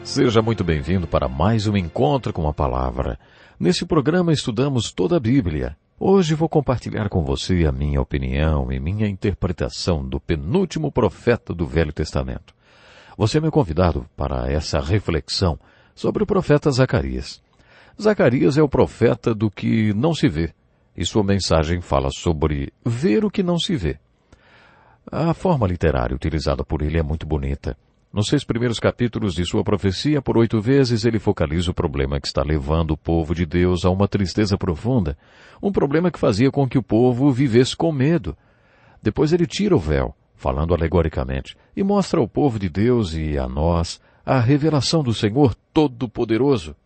Seja muito bem-vindo para mais um encontro com a Palavra. Nesse programa estudamos toda a Bíblia. Hoje vou compartilhar com você a minha opinião e minha interpretação do penúltimo profeta do Velho Testamento. Você é meu convidado para essa reflexão sobre o profeta Zacarias. Zacarias é o profeta do que não se vê, e sua mensagem fala sobre ver o que não se vê. A forma literária utilizada por ele é muito bonita. Nos 6 primeiros capítulos de sua profecia, por 8 vezes, ele focaliza o problema que está levando o povo de Deus a uma tristeza profunda, um problema que fazia com que o povo vivesse com medo. Depois ele tira o véu, falando alegoricamente, e mostra ao povo de Deus e a nós a revelação do Senhor Todo-Poderoso.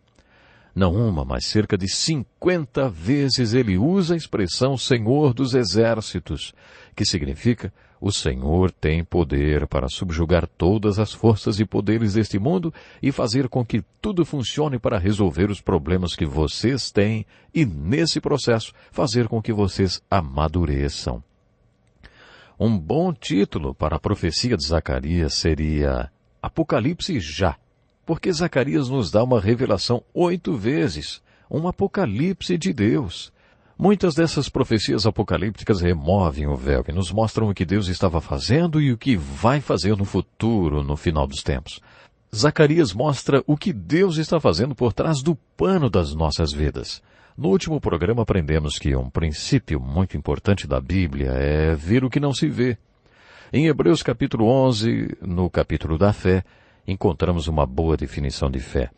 Não uma, mas cerca de 50 vezes ele usa a expressão Senhor dos Exércitos, que significa o Senhor tem poder para subjugar todas as forças e poderes deste mundo e fazer com que tudo funcione para resolver os problemas que vocês têm e, nesse processo, fazer com que vocês amadureçam. Um bom título para a profecia de Zacarias seria Apocalipse Já, porque Zacarias nos dá uma revelação 8 vezes, um apocalipse de Deus. Muitas dessas profecias apocalípticas removem o véu e nos mostram o que Deus estava fazendo e o que vai fazer no futuro, no final dos tempos. Zacarias mostra o que Deus está fazendo por trás do pano das nossas vidas. No último programa aprendemos que um princípio muito importante da Bíblia é ver o que não se vê. Em Hebreus capítulo 11, no capítulo da fé, encontramos uma boa definição de fé.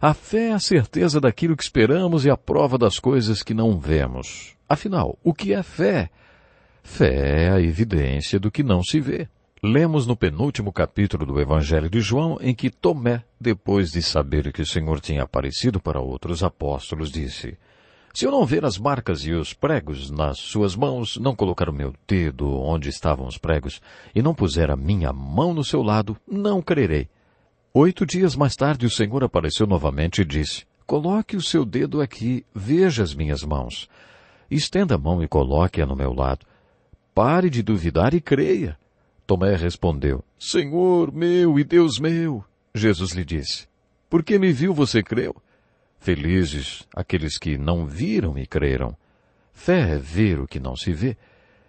A fé é a certeza daquilo que esperamos e a prova das coisas que não vemos. Afinal, o que é fé? Fé é a evidência do que não se vê. Lemos no penúltimo capítulo do Evangelho de João, em que Tomé, depois de saber que o Senhor tinha aparecido para outros apóstolos, disse: Se eu não ver as marcas e os pregos nas suas mãos, não colocar o meu dedo onde estavam os pregos, e não puser a minha mão no seu lado, não crerei. 8 dias mais tarde o Senhor apareceu novamente e disse: Coloque o seu dedo aqui, veja as minhas mãos. Estenda a mão e coloque-a no meu lado. Pare de duvidar e creia. Tomé respondeu: Senhor meu e Deus meu. Jesus lhe disse: Por que me viu você creu? Felizes aqueles que não viram e creram. Fé é ver o que não se vê.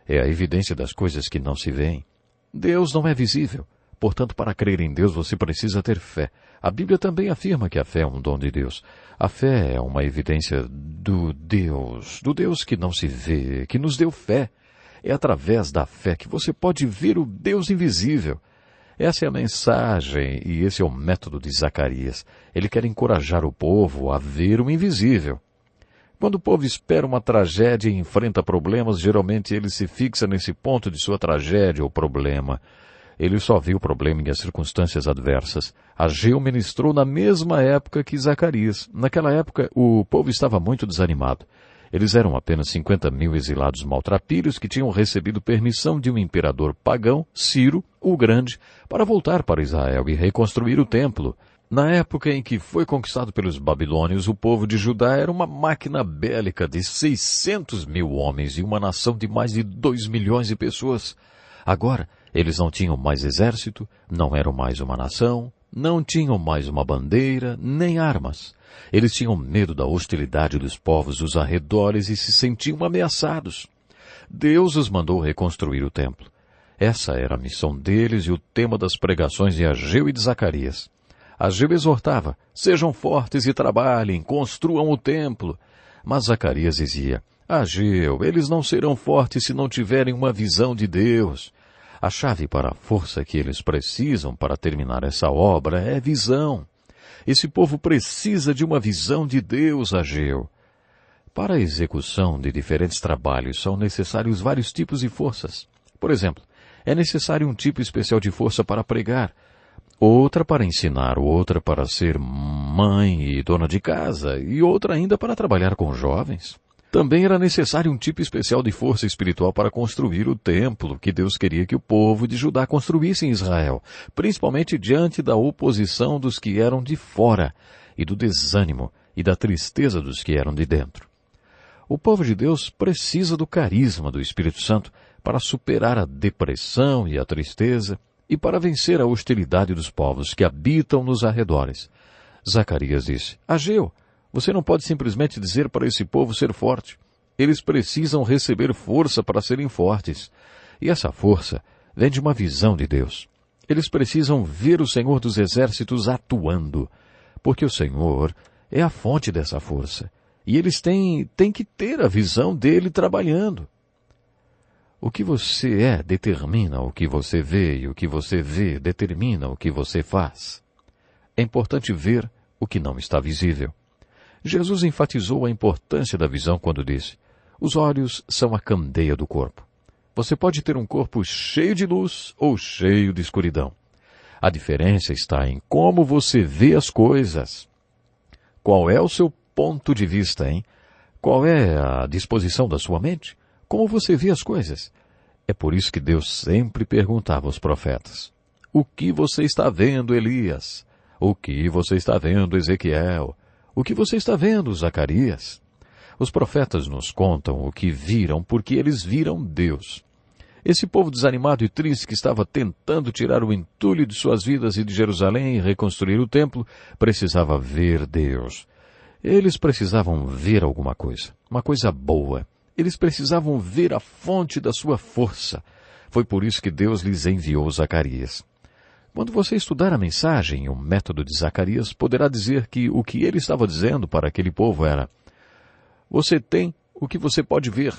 É a evidência das coisas que não se veem. Deus não é visível. Portanto, para crer em Deus, você precisa ter fé. A Bíblia também afirma que a fé é um dom de Deus. A fé é uma evidência do Deus que não se vê, que nos deu fé. É através da fé que você pode ver o Deus invisível. Essa é a mensagem e esse é o método de Zacarias. Ele quer encorajar o povo a ver o invisível. Quando o povo espera uma tragédia e enfrenta problemas, geralmente ele se fixa nesse ponto de sua tragédia ou problema. Ele só viu o problema e as circunstâncias adversas. Ageu ministrou na mesma época que Zacarias. Naquela época, o povo estava muito desanimado. Eles eram apenas 50.000 exilados maltrapilhos que tinham recebido permissão de um imperador pagão, Ciro, o Grande, para voltar para Israel e reconstruir o templo. Na época em que foi conquistado pelos babilônios, o povo de Judá era uma máquina bélica de 600.000 homens e uma nação de mais de 2 milhões de pessoas. Agora, eles não tinham mais exército, não eram mais uma nação, não tinham mais uma bandeira, nem armas. Eles tinham medo da hostilidade dos povos dos arredores e se sentiam ameaçados. Deus os mandou reconstruir o templo. Essa era a missão deles e o tema das pregações de Ageu e de Zacarias. Ageu exortava: sejam fortes e trabalhem, construam o templo. Mas Zacarias dizia: Ageu, eles não serão fortes se não tiverem uma visão de Deus. A chave para a força que eles precisam para terminar essa obra é visão. Esse povo precisa de uma visão de Deus, Ageu. Para a execução de diferentes trabalhos são necessários vários tipos de forças. Por exemplo, é necessário um tipo especial de força para pregar, outra para ensinar, outra para ser mãe e dona de casa, e outra ainda para trabalhar com jovens. Também era necessário um tipo especial de força espiritual para construir o templo que Deus queria que o povo de Judá construísse em Israel, principalmente diante da oposição dos que eram de fora, e do desânimo e da tristeza dos que eram de dentro. O povo de Deus precisa do carisma do Espírito Santo para superar a depressão e a tristeza e para vencer a hostilidade dos povos que habitam nos arredores. Zacarias disse: Ageu, você não pode simplesmente dizer para esse povo ser forte. Eles precisam receber força para serem fortes. E essa força vem de uma visão de Deus. Eles precisam ver o Senhor dos Exércitos atuando, porque o Senhor é a fonte dessa força. E eles têm que ter a visão dele trabalhando. O que você é determina o que você vê, e o que você vê determina o que você faz. É importante ver o que não está visível. Jesus enfatizou a importância da visão quando disse: os olhos são a candeia do corpo. Você pode ter um corpo cheio de luz ou cheio de escuridão. A diferença está em como você vê as coisas. Qual é o seu ponto de vista, hein? Qual é a disposição da sua mente? Como você vê as coisas? É por isso que Deus sempre perguntava aos profetas: o que você está vendo, Elias? O que você está vendo, Ezequiel? O que você está vendo, Zacarias? Os profetas nos contam o que viram porque eles viram Deus. Esse povo desanimado e triste que estava tentando tirar o entulho de suas vidas e de Jerusalém e reconstruir o templo, precisava ver Deus. Eles precisavam ver alguma coisa, uma coisa boa. Eles precisavam ver a fonte da sua força. Foi por isso que Deus lhes enviou Zacarias. Quando você estudar a mensagem e o método de Zacarias, poderá dizer que o que ele estava dizendo para aquele povo era: você tem o que você pode ver.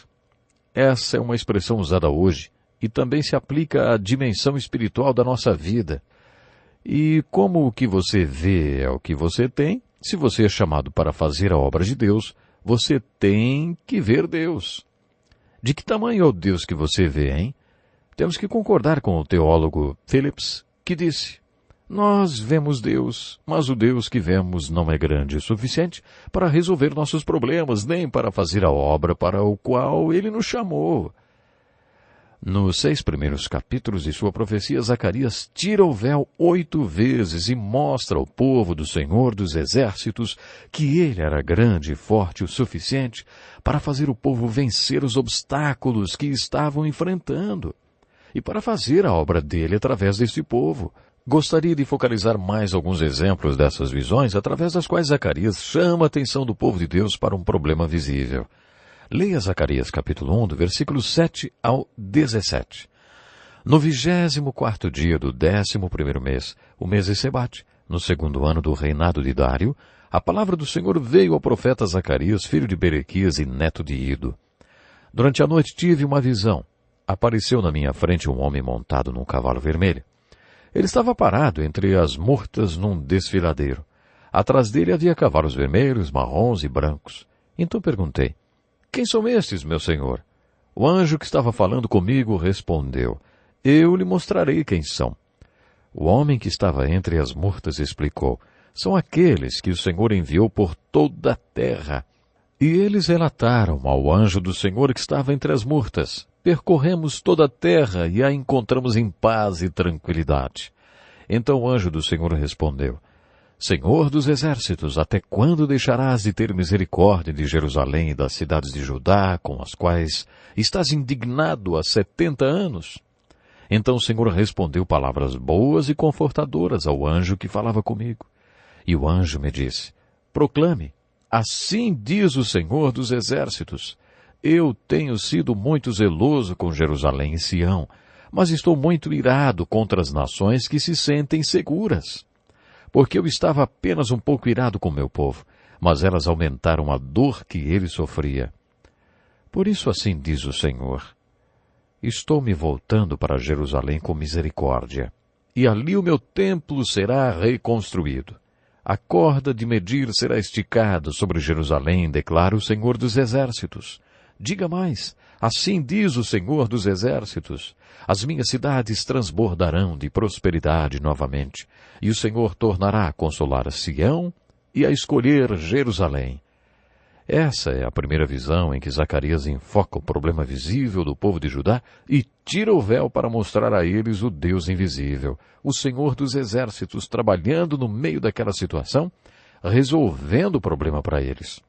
Essa é uma expressão usada hoje e também se aplica à dimensão espiritual da nossa vida. E como o que você vê é o que você tem, se você é chamado para fazer a obra de Deus, você tem que ver Deus. De que tamanho é o Deus que você vê, hein? Temos que concordar com o teólogo Phillips, que disse: nós vemos Deus, mas o Deus que vemos não é grande o suficiente para resolver nossos problemas, nem para fazer a obra para o qual Ele nos chamou. Nos 6 primeiros capítulos de sua profecia, Zacarias tira o véu 8 vezes e mostra ao povo do Senhor dos Exércitos que Ele era grande e forte o suficiente para fazer o povo vencer os obstáculos que estavam enfrentando e para fazer a obra dele através desse povo. Gostaria de focalizar mais alguns exemplos dessas visões através das quais Zacarias chama a atenção do povo de Deus para um problema visível. Leia Zacarias capítulo 1, do versículo 7 ao 17. No 24º dia do 11º mês, o mês de Sebate, no 2º ano do reinado de Dário, a palavra do Senhor veio ao profeta Zacarias, filho de Berequias e neto de Ido. Durante a noite tive uma visão. Apareceu na minha frente um homem montado num cavalo vermelho. Ele estava parado entre as murtas num desfiladeiro. Atrás dele havia cavalos vermelhos, marrons e brancos. Então perguntei: quem são estes, meu senhor? O anjo que estava falando comigo respondeu: eu lhe mostrarei quem são. O homem que estava entre as murtas explicou: são aqueles que o Senhor enviou por toda a terra. E eles relataram ao anjo do Senhor que estava entre as murtas: percorremos toda a terra e a encontramos em paz e tranquilidade. Então o anjo do Senhor respondeu: Senhor dos exércitos, até quando deixarás de ter misericórdia de Jerusalém e das cidades de Judá, com as quais estás indignado há 70 anos? Então o Senhor respondeu palavras boas e confortadoras ao anjo que falava comigo. E o anjo me disse: proclame, assim diz o Senhor dos exércitos: eu tenho sido muito zeloso com Jerusalém e Sião, mas estou muito irado contra as nações que se sentem seguras. Porque eu estava apenas um pouco irado com meu povo, mas elas aumentaram a dor que ele sofria. Por isso assim diz o Senhor: estou me voltando para Jerusalém com misericórdia, e ali o meu templo será reconstruído. A corda de medir será esticada sobre Jerusalém, declara o Senhor dos exércitos. Diga mais, assim diz o Senhor dos exércitos: as minhas cidades transbordarão de prosperidade novamente, e o Senhor tornará a consolar Sião e a escolher Jerusalém. Essa é a primeira visão em que Zacarias enfoca o problema visível do povo de Judá e tira o véu para mostrar a eles o Deus invisível, o Senhor dos exércitos, trabalhando no meio daquela situação, resolvendo o problema para eles.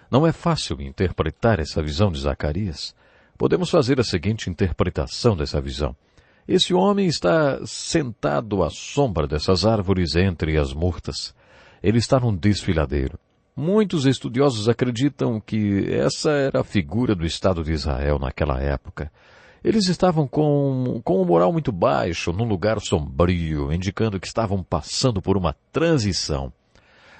Não é fácil interpretar essa visão de Zacarias. Podemos fazer a seguinte interpretação dessa visão: Esse homem está sentado à sombra dessas árvores entre as murtas. Ele está num desfiladeiro. Muitos estudiosos acreditam que essa era a figura do Estado de Israel naquela época. Eles estavam com um moral muito baixo, num lugar sombrio, indicando que estavam passando por uma transição.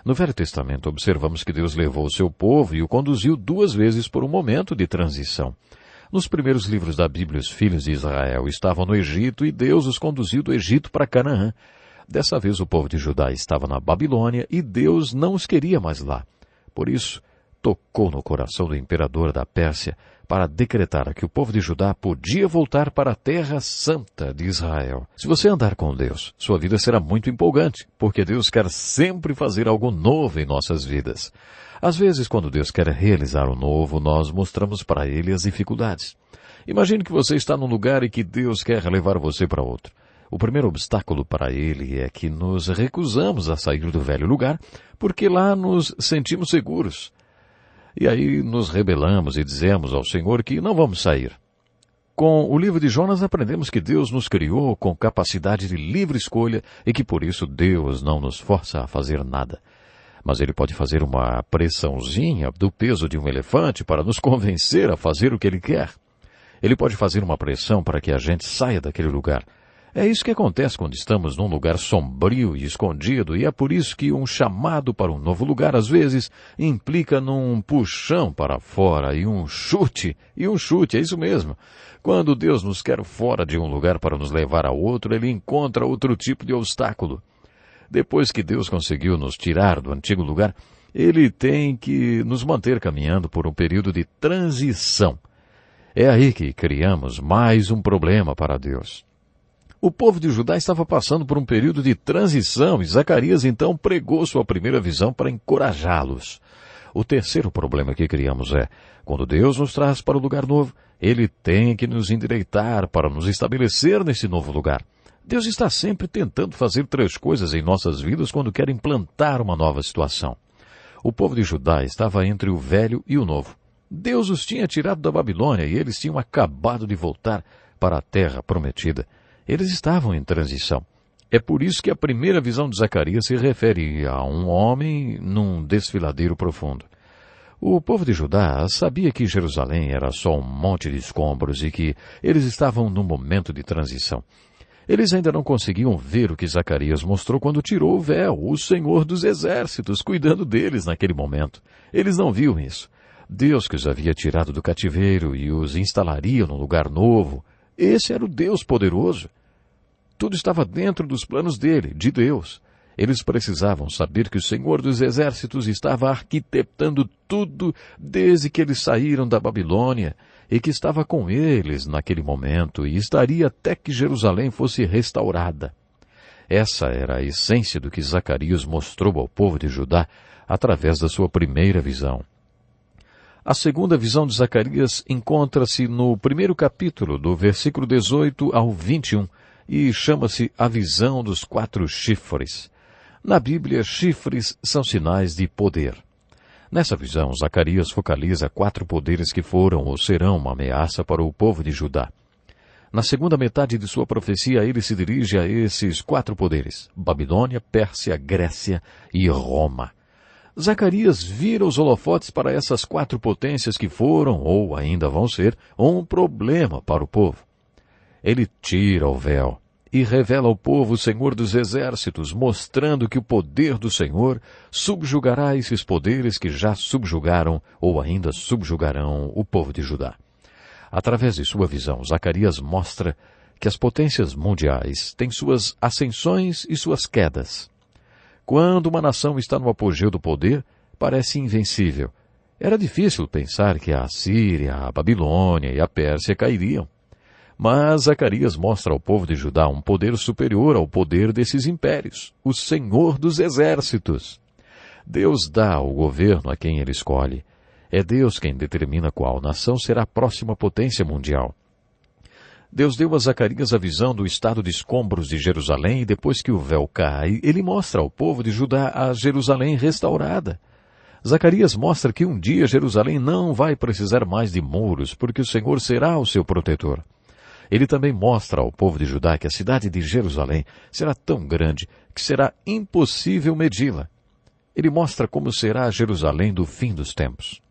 No Velho Testamento, observamos que Deus levou o seu povo e o conduziu 2 vezes por um momento de transição. Nos primeiros livros da Bíblia, os filhos de Israel estavam no Egito e Deus os conduziu do Egito para Canaã. Dessa vez o povo de Judá estava na Babilônia e Deus não os queria mais lá. Por isso, tocou no coração do imperador da Pérsia para decretar que o povo de Judá podia voltar para a terra santa de Israel. Se você andar com Deus, sua vida será muito empolgante, porque Deus quer sempre fazer algo novo em nossas vidas. Às vezes, quando Deus quer realizar o novo, nós mostramos para Ele as dificuldades. Imagine que você está num lugar e que Deus quer levar você para outro. O primeiro obstáculo para Ele é que nos recusamos a sair do velho lugar, porque lá nos sentimos seguros. E aí nos rebelamos e dizemos ao Senhor que não vamos sair. Com o livro de Jonas aprendemos que Deus nos criou com capacidade de livre escolha e que por isso Deus não nos força a fazer nada. Mas Ele pode fazer uma pressãozinha do peso de um elefante para nos convencer a fazer o que Ele quer. Ele pode fazer uma pressão para que a gente saia daquele lugar. É isso que acontece quando estamos num lugar sombrio e escondido, e é por isso que um chamado para um novo lugar, às vezes, implica num puxão para fora e um chute, é isso mesmo. Quando Deus nos quer fora de um lugar para nos levar a outro, Ele encontra outro tipo de obstáculo. Depois que Deus conseguiu nos tirar do antigo lugar, Ele tem que nos manter caminhando por um período de transição. É aí que criamos mais um problema para Deus. O povo de Judá estava passando por um período de transição e Zacarias então pregou sua primeira visão para encorajá-los. O terceiro problema que criamos é, quando Deus nos traz para o lugar novo, Ele tem que nos endireitar para nos estabelecer nesse novo lugar. Deus está sempre tentando fazer 3 coisas em nossas vidas quando quer implantar uma nova situação. O povo de Judá estava entre o velho e o novo. Deus os tinha tirado da Babilônia e eles tinham acabado de voltar para a terra prometida. Eles estavam em transição. É por isso que a primeira visão de Zacarias se refere a um homem num desfiladeiro profundo. O povo de Judá sabia que Jerusalém era só um monte de escombros e que eles estavam num momento de transição. Eles ainda não conseguiam ver o que Zacarias mostrou quando tirou o véu, o Senhor dos Exércitos, cuidando deles naquele momento. Eles não viam isso. Deus que os havia tirado do cativeiro e os instalaria num lugar novo. Esse era o Deus poderoso. Tudo estava dentro dos planos dele, de Deus. Eles precisavam saber que o Senhor dos Exércitos estava arquitetando tudo desde que eles saíram da Babilônia e que estava com eles naquele momento e estaria até que Jerusalém fosse restaurada. Essa era a essência do que Zacarias mostrou ao povo de Judá através da sua primeira visão. A segunda visão de Zacarias encontra-se no 1º capítulo, do versículo 18 ao 21, e chama-se a visão dos 4 chifres. Na Bíblia, chifres são sinais de poder. Nessa visão, Zacarias focaliza 4 poderes que foram ou serão uma ameaça para o povo de Judá. Na segunda metade de sua profecia, ele se dirige a esses 4 poderes: Babilônia, Pérsia, Grécia e Roma. Zacarias vira os holofotes para essas 4 potências que foram, ou ainda vão ser, um problema para o povo. Ele tira o véu e revela ao povo o Senhor dos Exércitos, mostrando que o poder do Senhor subjugará esses poderes que já subjugaram ou ainda subjugarão o povo de Judá. Através de sua visão, Zacarias mostra que as potências mundiais têm suas ascensões e suas quedas. Quando uma nação está no apogeu do poder, parece invencível. Era difícil pensar que a Assíria, a Babilônia e a Pérsia cairiam. Mas Zacarias mostra ao povo de Judá um poder superior ao poder desses impérios, o Senhor dos Exércitos. Deus dá o governo a quem Ele escolhe. É Deus quem determina qual nação será a próxima potência mundial. Deus deu a Zacarias a visão do estado de escombros de Jerusalém e depois que o véu cai, Ele mostra ao povo de Judá a Jerusalém restaurada. Zacarias mostra que um dia Jerusalém não vai precisar mais de muros, porque o Senhor será o seu protetor. Ele também mostra ao povo de Judá que a cidade de Jerusalém será tão grande que será impossível medi-la. Ele mostra como será a Jerusalém do fim dos tempos.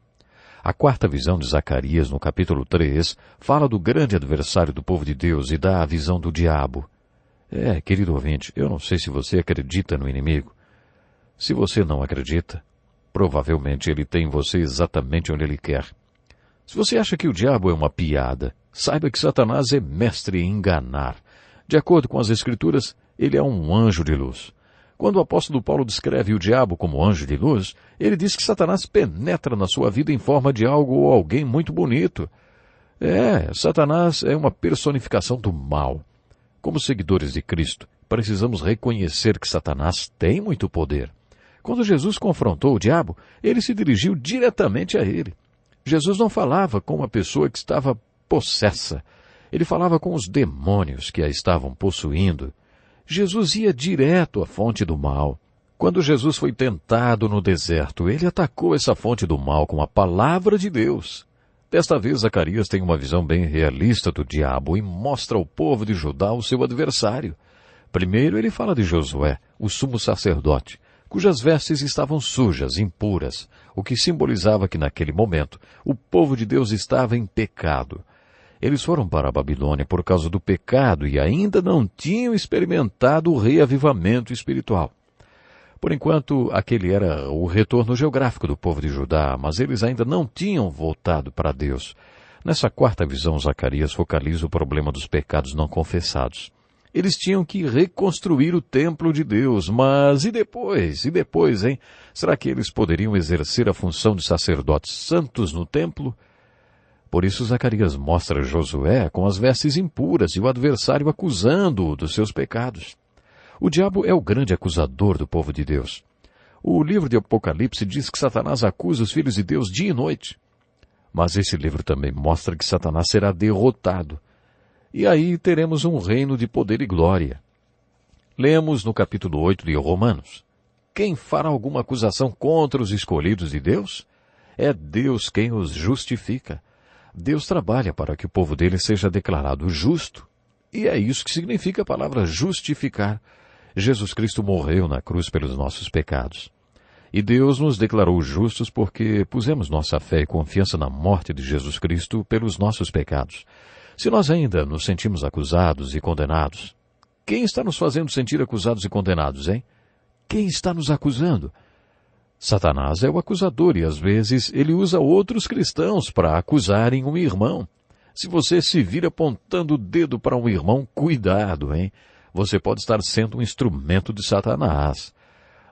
A quarta visão de Zacarias, no capítulo 3, fala do grande adversário do povo de Deus e dá a visão do diabo. Querido ouvinte, eu não sei se você acredita no inimigo. Se você não acredita, provavelmente ele tem você exatamente onde ele quer. Se você acha que o diabo é uma piada, saiba que Satanás é mestre em enganar. De acordo com as Escrituras, ele é um anjo de luz. Quando o apóstolo Paulo descreve o diabo como anjo de luz, ele diz que Satanás penetra na sua vida em forma de algo ou alguém muito bonito. Satanás é uma personificação do mal. Como seguidores de Cristo, precisamos reconhecer que Satanás tem muito poder. Quando Jesus confrontou o diabo, ele se dirigiu diretamente a ele. Jesus não falava com uma pessoa que estava possessa. Ele falava com os demônios que a estavam possuindo. Jesus ia direto à fonte do mal. Quando Jesus foi tentado no deserto, ele atacou essa fonte do mal com a palavra de Deus. Desta vez, Zacarias tem uma visão bem realista do diabo e mostra ao povo de Judá o seu adversário. Primeiro, ele fala de Josué, o sumo sacerdote, cujas vestes estavam sujas, impuras, o que simbolizava que naquele momento o povo de Deus estava em pecado. Eles foram para a Babilônia por causa do pecado e ainda não tinham experimentado o reavivamento espiritual. Por enquanto, aquele era o retorno geográfico do povo de Judá, mas eles ainda não tinham voltado para Deus. Nessa quarta visão, Zacarias focaliza o problema dos pecados não confessados. Eles tinham que reconstruir o templo de Deus, mas e depois, hein? Será que eles poderiam exercer a função de sacerdotes santos no templo? Por isso, Zacarias mostra Josué com as vestes impuras e o adversário acusando-o dos seus pecados. O diabo é o grande acusador do povo de Deus. O livro de Apocalipse diz que Satanás acusa os filhos de Deus dia e noite. Mas esse livro também mostra que Satanás será derrotado. E aí teremos um reino de poder e glória. Lemos no capítulo 8 de Romanos. Quem fará alguma acusação contra os escolhidos de Deus? É Deus quem os justifica. Deus trabalha para que o povo dele seja declarado justo. E é isso que significa a palavra justificar. Jesus Cristo morreu na cruz pelos nossos pecados. E Deus nos declarou justos porque pusemos nossa fé e confiança na morte de Jesus Cristo pelos nossos pecados. Se nós ainda nos sentimos acusados e condenados, quem está nos fazendo sentir acusados e condenados, hein? Quem está nos acusando? Satanás é o acusador e às vezes ele usa outros cristãos para acusarem um irmão. Se você se vir apontando o dedo para um irmão, cuidado, hein? Você pode estar sendo um instrumento de Satanás.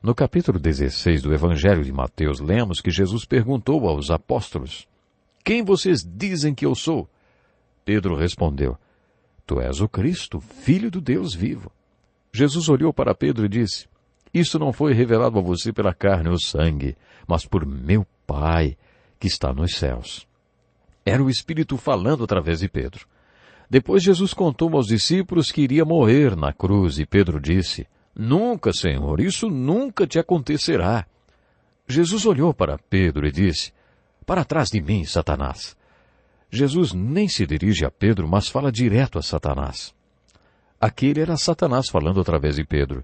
No capítulo 16 do Evangelho de Mateus, lemos que Jesus perguntou aos apóstolos: Quem vocês dizem que eu sou? Pedro respondeu: Tu és o Cristo, Filho do Deus vivo. Jesus olhou para Pedro e disse: Isso não foi revelado a você pela carne ou sangue, mas por meu Pai, que está nos céus. Era o Espírito falando através de Pedro. Depois Jesus contou aos discípulos que iria morrer na cruz e Pedro disse: Nunca, Senhor, isso nunca te acontecerá. Jesus olhou para Pedro e disse: Para trás de mim, Satanás. Jesus nem se dirige a Pedro, mas fala direto a Satanás. Aquele era Satanás falando através de Pedro.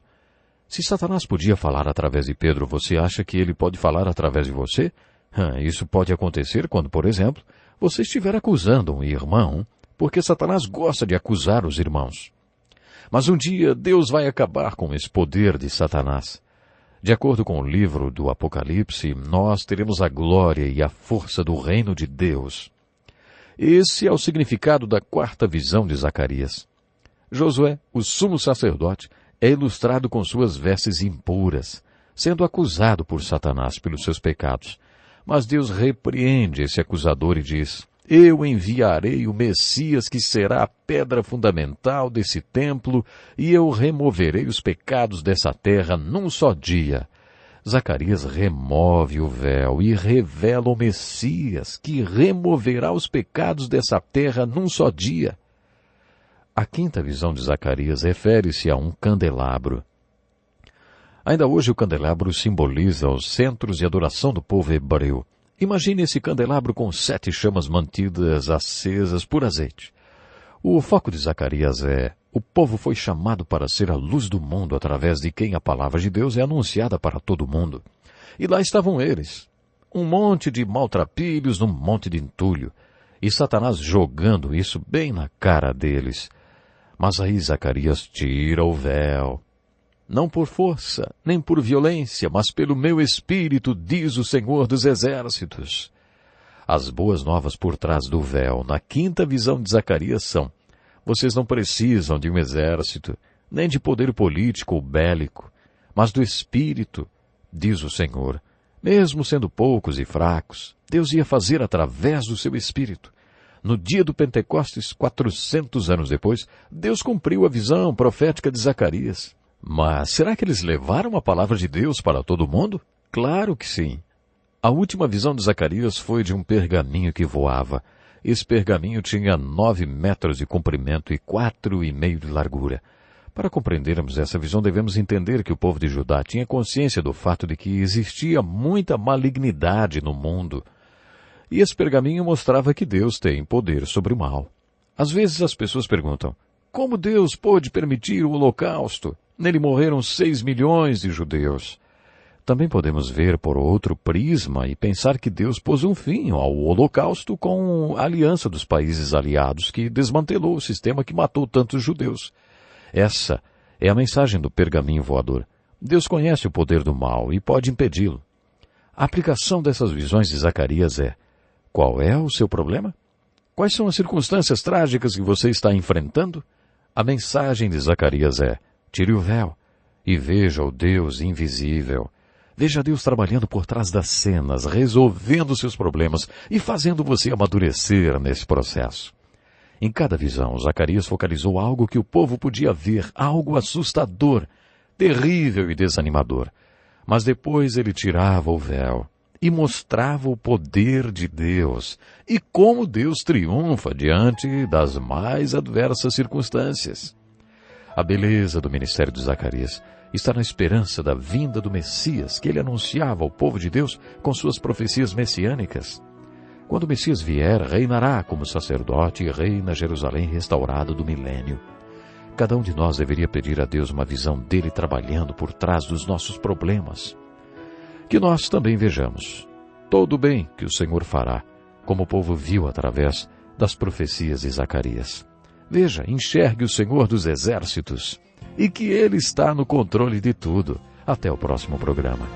Se Satanás podia falar através de Pedro, você acha que ele pode falar através de você? Isso pode acontecer quando, por exemplo, você estiver acusando um irmão, porque Satanás gosta de acusar os irmãos. Mas um dia Deus vai acabar com esse poder de Satanás. De acordo com o livro do Apocalipse, nós teremos a glória e a força do reino de Deus. Esse é o significado da quarta visão de Zacarias. Josué, o sumo sacerdote, é ilustrado com suas vestes impuras, sendo acusado por Satanás pelos seus pecados. Mas Deus repreende esse acusador e diz: Eu enviarei o Messias que será a pedra fundamental desse templo e eu removerei os pecados dessa terra num só dia. Zacarias remove o véu e revela o Messias que removerá os pecados dessa terra num só dia. A quinta visão de Zacarias refere-se a um candelabro. Ainda hoje o candelabro simboliza os centros de adoração do povo hebreu. Imagine esse candelabro com 7 chamas mantidas acesas por azeite. O foco de Zacarias é: o povo foi chamado para ser a luz do mundo através de quem a palavra de Deus é anunciada para todo mundo. E lá estavam eles, um monte de maltrapilhos num monte de entulho, e Satanás jogando isso bem na cara deles. Mas aí Zacarias tira o véu. Não por força, nem por violência, mas pelo meu espírito, diz o Senhor dos Exércitos. As boas novas por trás do véu, na quinta visão de Zacarias, são: vocês não precisam de um exército, nem de poder político ou bélico, mas do Espírito, diz o Senhor. Mesmo sendo poucos e fracos, Deus ia fazer através do seu Espírito. No dia do Pentecostes, 400 anos depois, Deus cumpriu a visão profética de Zacarias. Mas será que eles levaram a palavra de Deus para todo mundo? Claro que sim. A última visão de Zacarias foi de um pergaminho que voava. Esse pergaminho tinha 9 metros de comprimento e 4,5 de largura. Para compreendermos essa visão, devemos entender que o povo de Judá tinha consciência do fato de que existia muita malignidade no mundo. E esse pergaminho mostrava que Deus tem poder sobre o mal. Às vezes as pessoas perguntam: como Deus pôde permitir o Holocausto? Nele morreram 6 milhões de judeus. Também podemos ver por outro prisma e pensar que Deus pôs um fim ao Holocausto com a aliança dos países aliados que desmantelou o sistema que matou tantos judeus. Essa é a mensagem do pergaminho voador. Deus conhece o poder do mal e pode impedi-lo. A aplicação dessas visões de Zacarias é: qual é o seu problema? Quais são as circunstâncias trágicas que você está enfrentando? A mensagem de Zacarias é: tire o véu e veja o Deus invisível. Veja Deus trabalhando por trás das cenas, resolvendo seus problemas e fazendo você amadurecer nesse processo. Em cada visão, Zacarias focalizou algo que o povo podia ver, algo assustador, terrível e desanimador. Mas depois ele tirava o véu e mostrava o poder de Deus e como Deus triunfa diante das mais adversas circunstâncias. A beleza do ministério de Zacarias está na esperança da vinda do Messias que ele anunciava ao povo de Deus com suas profecias messiânicas. Quando o Messias vier, reinará como sacerdote e rei na Jerusalém restaurada do milênio. Cada um de nós deveria pedir a Deus uma visão dele trabalhando por trás dos nossos problemas. Que nós também vejamos todo o bem que o Senhor fará, como o povo viu através das profecias de Zacarias. Veja, enxergue o Senhor dos Exércitos e que Ele está no controle de tudo. Até o próximo programa.